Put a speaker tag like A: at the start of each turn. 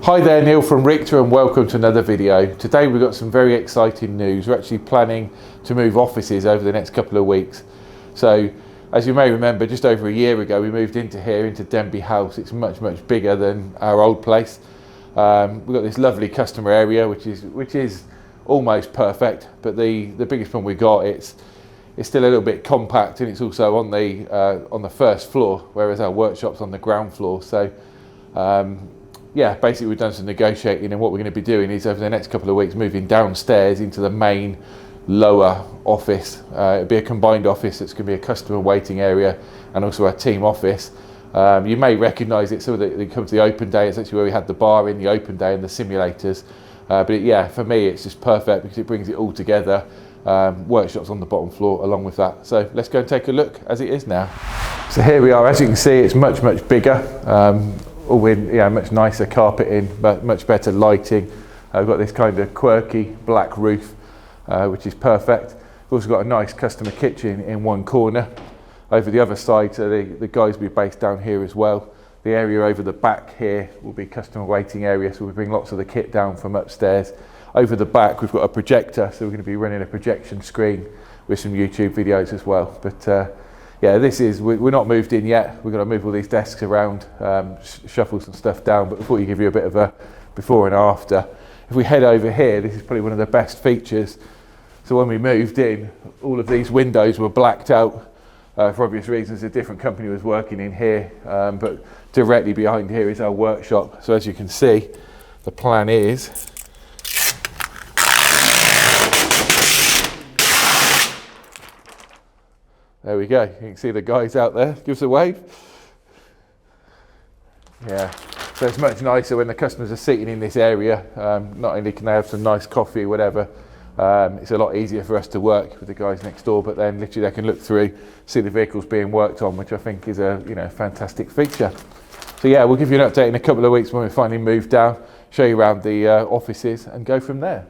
A: Hi there, Neil from Richter, and welcome to another video. Today we've got some very exciting news. We're actually planning to move offices over the next couple of weeks. So, as you may remember, just over a year ago we moved into Denbigh House. It's much bigger than our old place. We've got this lovely customer area which is almost perfect, but the biggest problem we got, it's still a little bit compact, and it's also on the first floor, whereas our workshop's on the ground floor. So yeah, basically we've done some negotiating, and what we're going to be doing is over the next couple of weeks moving downstairs into the main lower office. It'll be a combined office. It's going to be a customer waiting area and also a team office. You may recognise it, so that it comes to the open day. It's actually where we had the bar in the open day and the simulators. Yeah, for me it's just perfect because it brings it all together. Workshops on the bottom floor along with that. So let's go and take a look as it is now. So here we are. As you can see, it's much bigger. All with much nicer carpeting, but much better lighting. I've got this kind of quirky black roof, which is perfect. We've also got a nice customer kitchen in one corner. Over the other side, so the guys will be based down here as well. The area over the back here will be customer waiting area, so we bring lots of the kit down from upstairs. Over the back we've got a projector, so we're going to be running a projection screen with some YouTube videos as well. But yeah, we're not moved in yet. We've got to move all these desks around, shuffle some stuff down, but before you give you a bit of a before and after. If we head over here, this is probably one of the best features. So when we moved in, all of these windows were blacked out for obvious reasons. A different company was working in here, but directly behind here is our workshop. So as you can see, the plan is there we go. You can see the guys out there. Give us a wave. Yeah, so it's much nicer when the customers are sitting in this area. Not only can they have some nice coffee or whatever, it's a lot easier for us to work with the guys next door, but then literally they can look through, see the vehicles being worked on, which I think is a fantastic feature. So yeah, we'll give you an update in a couple of weeks when we finally move down, show you around the offices and go from there.